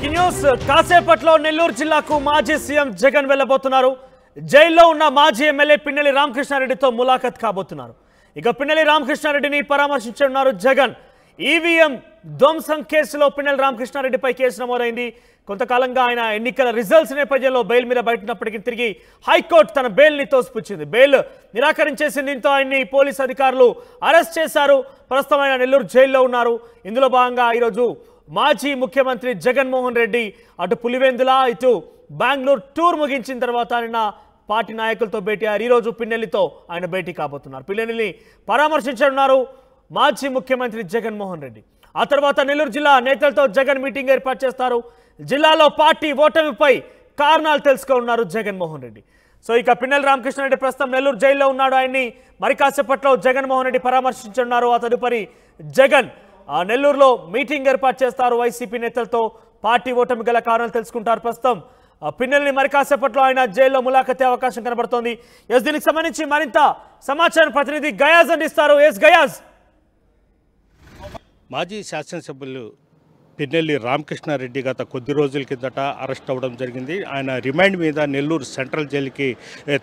Breaking news కాసేపట్లో నెల్లూరు జిల్లాకు మాజీ సీఎం జగన్ వెళ్లబోతున్నారు. జైల్లో ఉన్న మాజీ ఎమ్మెల్యే పిన్నెల్లి రామకృష్ణారెడ్డితో ములాఖత్ కాబోతున్నారు. ఇక పిన్నెల్లి రామకృష్ణారెడ్డిని పరామర్శించనున్నారు జగన్. ఈవీఎం ధ్వంసం కేసులో పిన్నెల్లి రామకృష్ణారెడ్డిపై కేసు నమోదైంది. కొంతకాలంగా ఆయన ఎన్నికల రిజల్ట్స్ నేపథ్యంలో బెయిల్ మీద బయటనప్పటికీ తిరిగి హైకోర్టు తన బెయిల్ని తోసిపుచ్చింది. బెయిల్ నిరాకరించేసింది. దీంతో ఆయన్ని పోలీసు అధికారులు అరెస్ట్ చేశారు. ప్రస్తుతం ఆయన నెల్లూరు జైల్లో ఉన్నారు. ఇందులో భాగంగా ఈరోజు మాజీ ముఖ్యమంత్రి జగన్మోహన్ రెడ్డి అటు పులివెందుల ఇటు బెంగళూరు టూర్ ముగించిన తర్వాత ఆయన పార్టీ నాయకులతో భేటీ అయ్యారు. ఈరోజు పిన్నెల్లితో ఆయన భేటీ కాబోతున్నారు. పిన్నెల్లిని పరామర్శించనున్నారు మాజీ ముఖ్యమంత్రి జగన్మోహన్ రెడ్డి. ఆ తర్వాత నెల్లూరు జిల్లా నేతలతో జగన్ మీటింగ్ ఏర్పాటు చేస్తారు. జిల్లాలో పార్టీ ఓటమిపై కారణాలు తెలుసుకోనున్నారు జగన్మోహన్ రెడ్డి. సో ఇక పిన్నెల్లి రామకృష్ణారెడ్డి ప్రస్తుతం నెల్లూరు జైల్లో ఉన్నాడు. ఆయన్ని మరి కాసేపట్లో జగన్మోహన్ రెడ్డి పరామర్శించనున్నారు. ఆ తదుపరి జగన్ నెల్లూరులో మీటింగ్ ఏర్పాటు చేస్తారు. వైసీపీ నేతలతో పార్టీ ఓటమి గల కారణాలు తెలుసుకుంటారు. ప్రస్తుతం పిన్నెల్లిని మరి కాసేపట్లో ఆయన జైల్లో ములాఖతే అవకాశం కనబడుతోంది. దీనికి సంబంధించి మరింత సమాచారం ప్రతినిధి గయాజ్ అందిస్తారు. గయాజ్. మాజీ శాసనసభ్యులు పిన్నెల్లి రామకృష్ణారెడ్డి గత కొద్ది రోజుల కిందట అరెస్ట్ అవ్వడం జరిగింది. ఆయన రిమాండ్ మీద నెల్లూరు సెంట్రల్ జైలుకి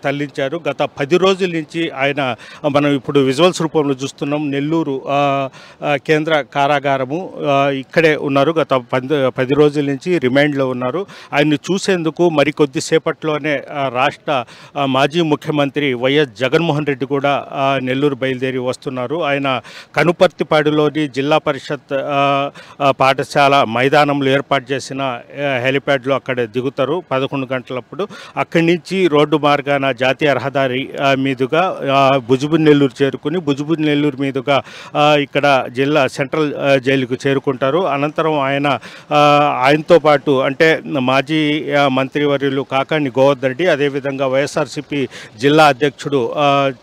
తరలించారు. గత 10 రోజుల నుంచి ఆయన మనం ఇప్పుడు విజువల్స్ రూపంలో చూస్తున్నాం. నెల్లూరు కేంద్ర కారాగారము ఇక్కడే ఉన్నారు. గత 10 రోజుల నుంచి రిమాండ్లో ఉన్నారు. ఆయన్ని చూసేందుకు మరికొద్దిసేపట్లోనే రాష్ట్ర మాజీ ముఖ్యమంత్రి వైఎస్ జగన్మోహన్ రెడ్డి కూడా నెల్లూరు బయలుదేరి వస్తున్నారు. ఆయన కనుపర్తిపాడులోని జిల్లా పరిషత్ పాఠశాల మైదానంలో ఏర్పాటు చేసిన హెలిప్యాడ్లో అక్కడ దిగుతారు 11 గంటలప్పుడు. అక్కడి నుంచి రోడ్డు మార్గాన జాతీయ రహదారి మీదుగా భుజబుల్ నెల్లూరు చేరుకుని భుజబుల్ నెల్లూరు మీదుగా ఇక్కడ జిల్లా సెంట్రల్ జైలుకు చేరుకుంటారు. అనంతరం ఆయనతో పాటు అంటే మాజీ మంత్రివర్యులు కాకాని గోవర్ధన్ రెడ్డి, అదేవిధంగా వైఎస్ఆర్సీపీ జిల్లా అధ్యక్షుడు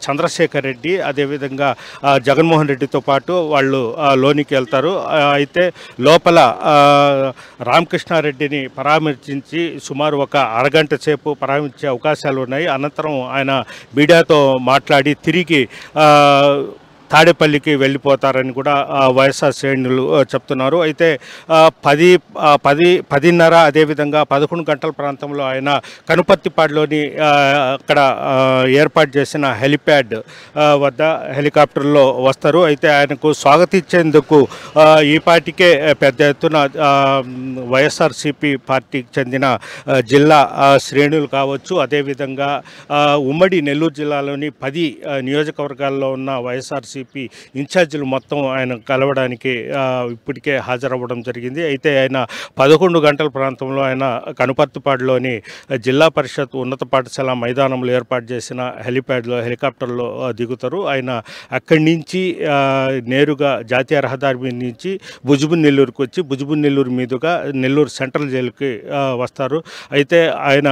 చంద్రశేఖర్ రెడ్డి, అదేవిధంగా జగన్మోహన్ రెడ్డితో పాటు వాళ్ళు లోనికి వెళ్తారు. అయితే లోపల రామకృష్ణారెడ్డిని పరామర్శించి సుమారు ఒక అరగంట సేపు పరామర్శించే అవకాశాలు ఉన్నాయి. అనంతరం ఆయన మీడియాతో మాట్లాడి తిరిగి తాడేపల్లికి వెళ్ళిపోతారని కూడా వైఎస్ఆర్ శ్రేణులు చెప్తున్నారు. అయితే 10:30 అదేవిధంగా 11 గంటల ప్రాంతంలో ఆయన కనుపర్తిపాడులోని అక్కడ ఏర్పాటు చేసిన హెలిప్యాడ్ వద్ద హెలికాప్టర్లో వస్తారు. అయితే ఆయనకు స్వాగతించేందుకు ఈ పార్టీకే పెద్ద ఎత్తున వైఎస్ఆర్సీపీ పార్టీకి చెందిన జిల్లా శ్రేణులు కావచ్చు, అదేవిధంగా ఉమ్మడి నెల్లూరు జిల్లాలోని 10 నియోజకవర్గాల్లో ఉన్న వైఎస్ఆర్సీపీ ఇన్ఛార్జీలు మొత్తం ఆయన కలవడానికి ఇప్పటికే హాజరవ్వడం జరిగింది. అయితే ఆయన 11 గంటల ప్రాంతంలో ఆయన కనుపర్తిపాడులోని జిల్లా పరిషత్ ఉన్నత పాఠశాల మైదానంలో ఏర్పాటు చేసిన హెలికాప్టర్లో దిగుతారు. ఆయన అక్కడి నుంచి నేరుగా జాతీయ రహదారి మీద నుంచి భుజబుల్ నెల్లూరుకు వచ్చి భుజబుల్ నెల్లూరు మీదుగా నెల్లూరు సెంట్రల్ జైలుకి వస్తారు. అయితే ఆయన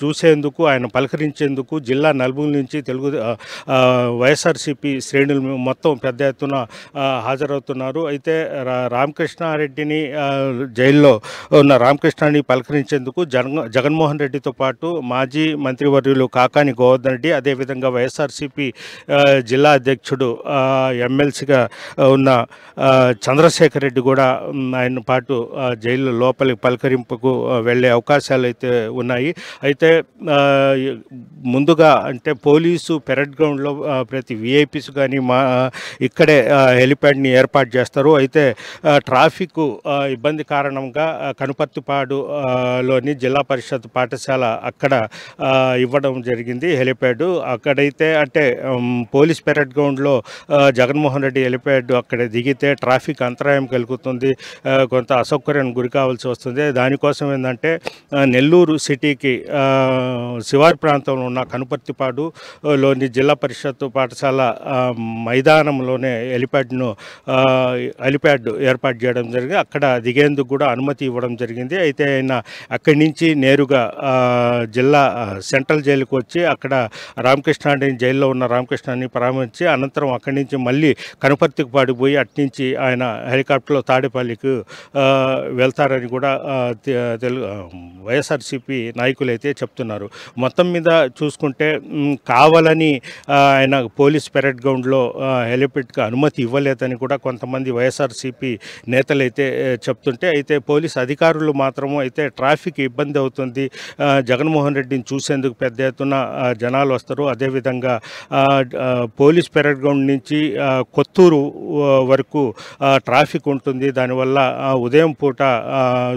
చూసేందుకు ఆయన పలకరించేందుకు జిల్లా నలుమూల నుంచి వైఎస్ఆర్సీపీ శ్రేణులు మొత్తం పెద్ద ఎత్తున హాజరవుతున్నారు. అయితే రామకృష్ణారెడ్డిని జైల్లో ఉన్న రామకృష్ణారెడ్డిని పలకరించేందుకు జగన్మోహన్ రెడ్డితో పాటు మాజీ మంత్రివర్యులు కాకాని గోవర్ధన్ రెడ్డి, అదేవిధంగా వైఎస్ఆర్సీపీ జిల్లా అధ్యక్షుడు ఎమ్మెల్సీగా ఉన్న చంద్రశేఖర్ రెడ్డి కూడా ఆయన పాటు జైలు లోపలికి పలకరింపుకు వెళ్ళే అవకాశాలు అయితే ఉన్నాయి. అయితే ముందుగా అంటే పోలీసు పెరడ్ గ్రౌండ్లో ప్రతి విఐపీస్ కానీ ఇక్కడే హెలిప్యాడ్ని ఏర్పాటు చేస్తారు. అయితే ట్రాఫిక్ ఇబ్బంది కారణంగా కనుపర్తిపాడులోని జిల్లా పరిషత్ పాఠశాల అక్కడ ఇవ్వడం జరిగింది హెలిప్యాడ్. అక్కడైతే అంటే పోలీస్ పెరడ్ గ్రౌండ్లో జగన్మోహన్ రెడ్డి హెలిప్యాడ్ అక్కడ దిగితే ట్రాఫిక్ అంతరాయం కలుగుతుంది, కొంత అసౌకర్యానికి గురి కావాల్సి వస్తుంది. దానికోసం ఏంటంటే నెల్లూరు సిటీకి శివారు ప్రాంతంలో ఉన్న కనుపర్తిపాడులోని జిల్లా పరిషత్ పాఠశాల మైదానంలోనే హెలిప్యాడ్ ఏర్పాటు చేయడం జరిగింది. అక్కడ దిగేందుకు కూడా అనుమతి ఇవ్వడం జరిగింది. అయితే ఆయన అక్కడి నుంచి నేరుగా జిల్లా సెంట్రల్ జైలుకు వచ్చి అక్కడ రామకృష్ణారెడ్డిని జైల్లో ఉన్న రామకృష్ణాన్ని పరామర్శించి అనంతరం అక్కడి నుంచి మళ్ళీ కనుపర్తికి పోయి అట్నుంచి ఆయన హెలికాప్టర్లో తాడేపల్లికి వెళ్తారని కూడా వైఎస్ఆర్సీపీ నాయకులు అయితే చెప్తున్నారు. మొత్తం మీద చూసుకుంటే కావాలని ఆయన పోలీస్ పెరడ్ పెరేడ్ గ్రౌండ్లో హెలిప్యాడ్కి అనుమతి ఇవ్వలేదని కూడా కొంతమంది వైఎస్ఆర్సీపీ నేతలైతే చెప్తుంటే, అయితే పోలీస్ అధికారులు మాత్రము అయితే ట్రాఫిక్ ఇబ్బంది అవుతుంది, జగన్మోహన్ రెడ్డిని చూసేందుకు పెద్ద ఎత్తున జనాలు వస్తారు, అదేవిధంగా పోలీస్ పెరేడ్ గ్రౌండ్ నుంచి కొత్తూరు వరకు ట్రాఫిక్ ఉంటుంది, దానివల్ల ఉదయం పూట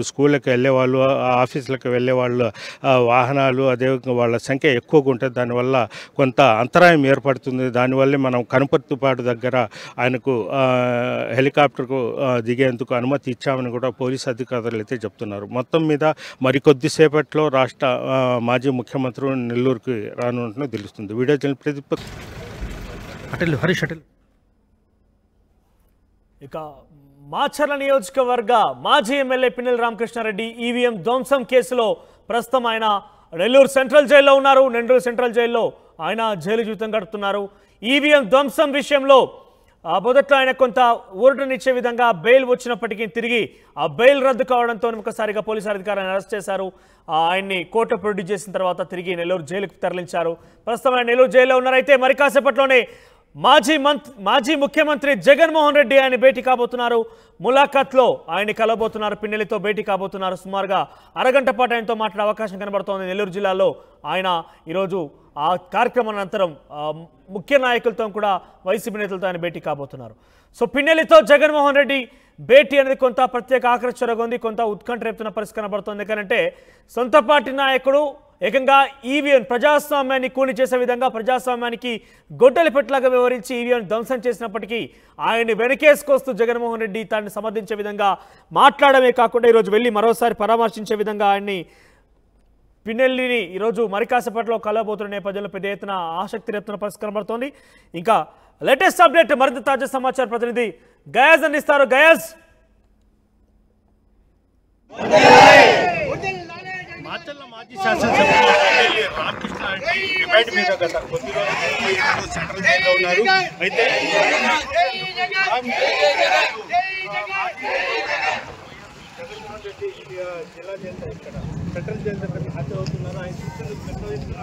స్కూళ్ళకి వెళ్ళేవాళ్ళు, ఆఫీసులకు వెళ్ళేవాళ్ళు వాహనాలు అదేవిధంగా వాళ్ళ సంఖ్య ఎక్కువగా ఉంటుంది, దానివల్ల కొంత అంతరాయం ఏర్పడుతుంది, దానివల్లే మనం కనుపర్తిపాడు దగ్గర ఆయనకు హెలికాప్టర్కు దిగేందుకు అనుమతి ఇచ్చామని కూడా పోలీసు అధికారులు అయితే చెప్తున్నారు. మొత్తం మీద మరికొద్దిసేపట్లో రాష్ట్ర మాజీ ముఖ్యమంత్రి నెల్లూరుకి రానున్నట్లు తెలుస్తుంది. Video journalist Pradeep Atel Harish Atel. ఇక మాచర్ల నియోజకవర్గ మాజీ ఎమ్మెల్యే పిన్నెల్లి రామకృష్ణారెడ్డి ఈవీఎం ధ్వంసం కేసులో ప్రస్తుతం ఆయన నెల్లూరు సెంట్రల్ జైల్లో ఉన్నారు. నెల్లూరు సెంట్రల్ జైల్లో ఆయన జైలు జీవితం గడుపుతున్నారు. ఈవీఎం ధ్వంసం విషయంలో మొదట్లో ఆయన కొంత ఊరటనిచ్చే విధంగా బెయిల్ వచ్చినప్పటికీ తిరిగి ఆ బెయిల్ రద్దు కావడంతో ఒకసారిగా పోలీసు అధికారులను అరెస్ట్ చేశారు. ఆయన్ని కోర్టు ప్రొడ్యూస్ చేసిన తర్వాత తిరిగి నెల్లూరు జైలుకు తరలించారు. ప్రస్తుతం ఆయన నెల్లూరు జైల్లో ఉన్నారు. అయితే మరి కాసేపట్లోనే మాజీ ముఖ్యమంత్రి జగన్మోహన్ రెడ్డి ఆయన భేటీ కాబోతున్నారు. ములాఖాత్లో ఆయన కలబోతున్నారు, పిన్నెల్లితో భేటీ కాబోతున్నారు. సుమారుగా అరగంట పాటు ఆయనతో మాట్లాడే అవకాశం కనబడుతోంది. నెల్లూరు జిల్లాలో ఆయన ఈరోజు ఆ కార్యక్రమం అనంతరం ముఖ్య నాయకులతో కూడా వైసీపీ నేతలతో ఆయన భేటీ కాబోతున్నారు. సో పిన్నెల్లితో జగన్మోహన్ రెడ్డి భేటీ అనేది కొంత ప్రత్యేక ఆకర్షణగా ఉంది, కొంత ఉత్కంఠ రేపుతున్న పరిస్థితి కనబడుతుంది. ఎందుకంటే సొంత పార్టీ నాయకుడు ఏకంగా ఈవీఎం ప్రజాస్వామ్యాన్ని కూని చేసే విధంగా ప్రజాస్వామ్యానికి గొడ్డలి పెట్టలాగా వ్యవహరించి ఈవీఎం ధ్వంసం చేసినప్పటికీ ఆయన్ని వెనకేసుకొస్తూ జగన్మోహన్ రెడ్డి తాన్ని సమర్థించే విధంగా మాట్లాడమే కాకుండా ఈరోజు వెళ్ళి మరోసారి పరామర్శించే విధంగా ఆయన్ని పిన్నెల్లిని ఈరోజు మరి కాసేపట్లో కలబోతున్న నేపథ్యంలో పెద్ద ఎత్తున ఆసక్తి రేపుతున్న పరిస్థితి కనబడుతోంది. ఇంకా లేటెస్ట్ అప్డేట్ మరింత తాజా సమాచార ప్రతినిధి గయాజ్ అందిస్తారు. గయాజ్, మాజీ శాసనసభ్యులు పిన్నెల్లి రామకృష్ణారెడ్డి రిమాండ్ మీద గత కొద్ది రోజులు సెంట్రల్ జైల్లో ఉన్నారు. అయితే జగన్మోహన్ రెడ్డి జిల్లా జైలు ఇక్కడ సెంట్రల్ జైలు దగ్గర హాజరవుతున్నారు. ఆయన చూసేందుకు పెద్ద ఎత్తున